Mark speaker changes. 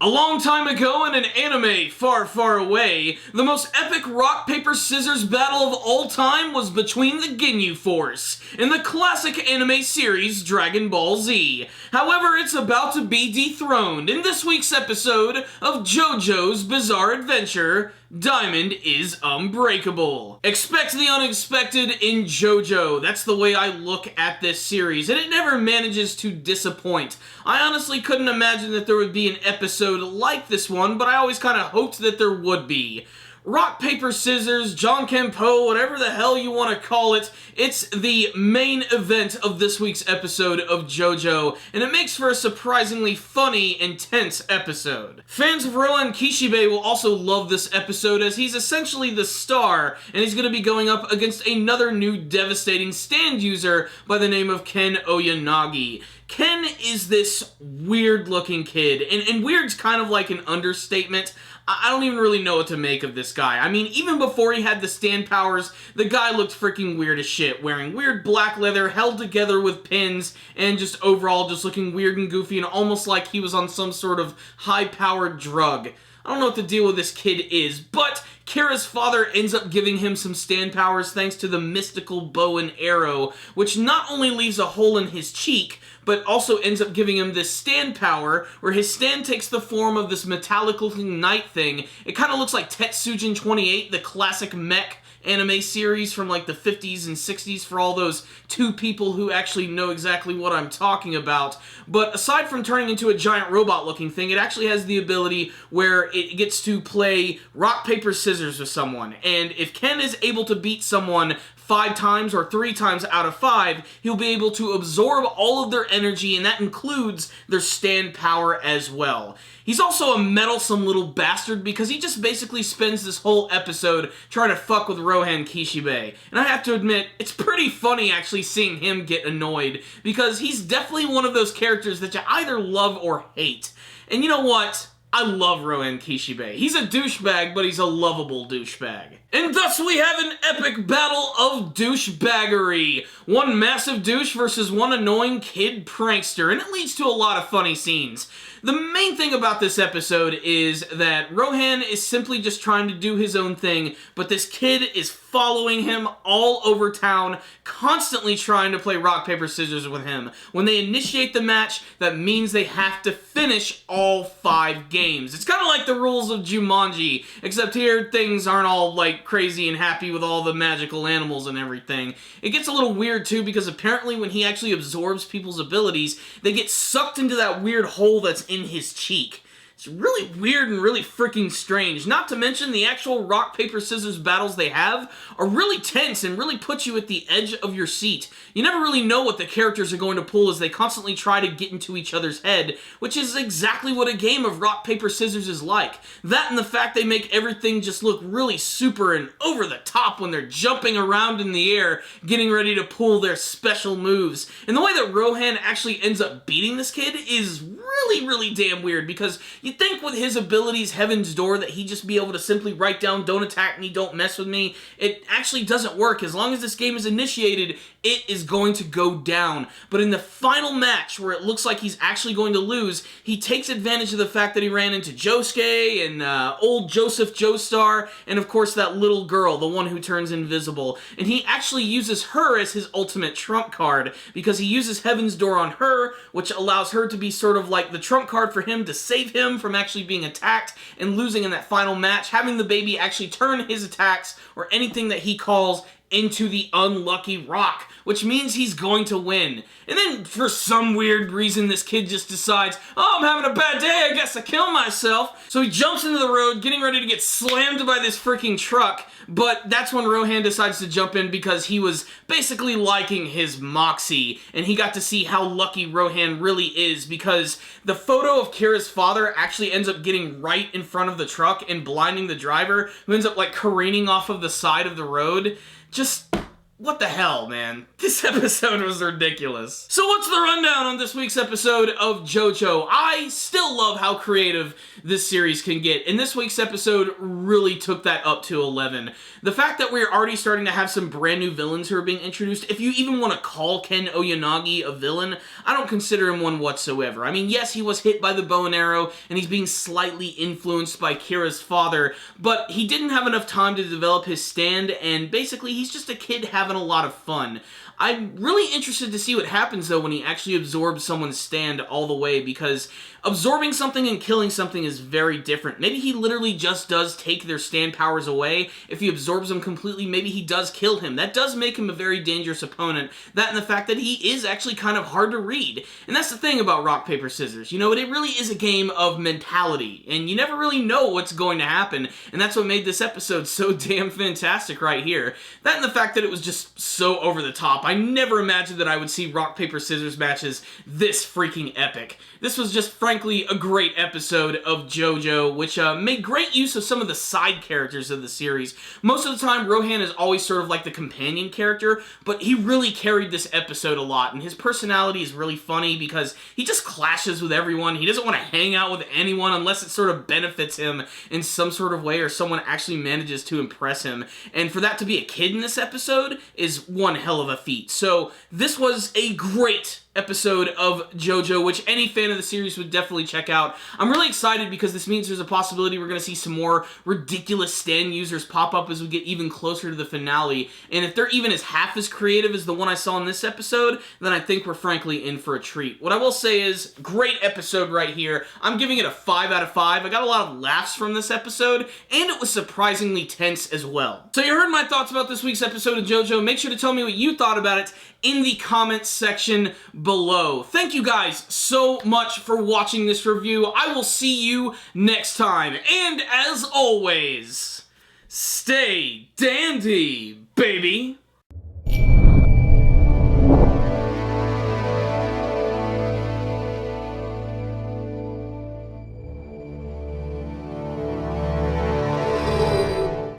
Speaker 1: A long time ago in an anime far, far away, the most epic rock, paper, scissors battle of all time was between the Ginyu Force in the classic anime series Dragon Ball Z. However, it's about to be dethroned in this week's episode of JoJo's Bizarre Adventure, Diamond is Unbreakable. Expect the unexpected in JoJo. That's the way I look at this series, and it never manages to disappoint. I honestly couldn't imagine that there would be an episode like this one, but I always kind of hoped that there would be. Rock, paper, scissors, John Kenpo, whatever the hell you want to call it, it's the main event of this week's episode of JoJo, and it makes for a surprisingly funny, intense episode. Fans of Rohan Kishibe will also love this episode as he's essentially the star, and he's going to be going up against another new devastating stand user by the name of Ken Oh Yanagi. Ken is this weird-looking kid, and weird's kind of like an understatement. I don't even really know what to make of this guy. I mean, even before he had the stand powers, the guy looked freaking weird as shit, wearing weird black leather held together with pins, and just overall just looking weird and goofy and almost like he was on some sort of high-powered drug. I don't know what the deal with this kid is, but Kira's father ends up giving him some stand powers thanks to the mystical bow and arrow, which not only leaves a hole in his cheek, but also ends up giving him this stand power, where his stand takes the form of this metallic-looking knight thing. It kind of looks like Tetsujin 28, the classic mech anime series from like the 50s and 60s for all those two people who actually know exactly what I'm talking about. But aside from turning into a giant robot-looking thing, it actually has the ability where it gets to play rock, paper, scissors with someone. And if Ken is able to beat someone 5 times or 3 times out of 5, he'll be able to absorb all of their energy, and that includes their stand power as well. He's also a meddlesome little bastard because he just basically spends this whole episode trying to fuck with Rohan Kishibe. And I have to admit, it's pretty funny actually seeing him get annoyed because he's definitely one of those characters that you either love or hate. And you know what? I love Rohan Kishibe. He's a douchebag, but he's a lovable douchebag. And thus we have an epic battle of douchebaggery. One massive douche versus one annoying kid prankster, and it leads to a lot of funny scenes. The main thing about this episode is that Rohan is simply just trying to do his own thing, but this kid is following him all over town, constantly trying to play rock, paper, scissors with him. When they initiate the match, that means they have to finish all 5 games. It's kind of like the rules of Jumanji, except here things aren't all like crazy and happy with all the magical animals and everything. It gets a little weird too because apparently when he actually absorbs people's abilities, they get sucked into that weird hole that's in his cheek. It's really weird and really freaking strange. Not to mention the actual rock, paper, scissors battles they have are really tense and really put you at the edge of your seat. You never really know what the characters are going to pull as they constantly try to get into each other's head, which is exactly what a game of rock, paper, scissors is like. That and the fact they make everything just look really super and over the top when they're jumping around in the air, getting ready to pull their special moves. And the way that Rohan actually ends up beating this kid is really, really damn weird because you'd think with his abilities, Heaven's Door, that he'd just be able to simply write down, don't attack me, don't mess with me. It actually doesn't work. As long as this game is initiated, it is going to go down. But in the final match, where it looks like he's actually going to lose, he takes advantage of the fact that he ran into Josuke and old Joseph Joestar, and of course that little girl, the one who turns invisible. And he actually uses her as his ultimate trump card, because he uses Heaven's Door on her, which allows her to be sort of like the trump card for him to save him from actually being attacked and losing in that final match, having the baby actually turn his attacks or anything that he calls into the unlucky rock, which means he's going to win. And then, for some weird reason, this kid just decides, oh, I'm having a bad day, I guess I'll kill myself. So he jumps into the road, getting ready to get slammed by this freaking truck, but that's when Rohan decides to jump in because he was basically liking his moxie, and he got to see how lucky Rohan really is, because the photo of Kira's father actually ends up getting right in front of the truck and blinding the driver, who ends up like careening off of the side of the road. Just What the hell, man? This episode was ridiculous. So what's the rundown on this week's episode of JoJo? I still love how creative this series can get, and this week's episode really took that up to 11. The fact that we're already starting to have some brand new villains who are being introduced, if you even want to call Ken Oh Yanagi a villain, I don't consider him one whatsoever. I mean, yes, he was hit by the bow and arrow, and he's being slightly influenced by Kira's father, but he didn't have enough time to develop his stand, and basically he's just a kid having a lot of fun. I'm really interested to see what happens, though, when he actually absorbs someone's stand all the way, because absorbing something and killing something is very different. Maybe he literally just does take their stand powers away. If he absorbs them completely, maybe he does kill him. That does make him a very dangerous opponent. That and the fact that he is actually kind of hard to read. And that's the thing about rock, paper, scissors. You know, it really is a game of mentality, and you never really know what's going to happen, and that's what made this episode so damn fantastic right here. That and the fact that it was just so over the top. I never imagined that I would see rock, paper, scissors matches this freaking epic. This was just, frankly, a great episode of JoJo, which made great use of some of the side characters of the series. Most of the time, Rohan is always sort of like the companion character, but he really carried this episode a lot, and his personality is really funny because he just clashes with everyone. He doesn't want to hang out with anyone unless it sort of benefits him in some sort of way or someone actually manages to impress him. And for that to be a kid in this episode is one hell of a feat. So this was a great episode of JoJo, which any fan of the series would definitely check out. I'm really excited because this means there's a possibility we're going to see some more ridiculous stand users pop up as we get even closer to the finale, and if they're even as half as creative as the one I saw in this episode, then I think we're frankly in for a treat. What I will say is, great episode right here. I'm giving it a 5 out of 5. I got a lot of laughs from this episode, and it was surprisingly tense as well. So you heard my thoughts about this week's episode of JoJo. Make sure to tell me what you thought about it in the comments section below. Thank you guys so much for watching this review. I will see you next time. And as always, stay dandy, baby.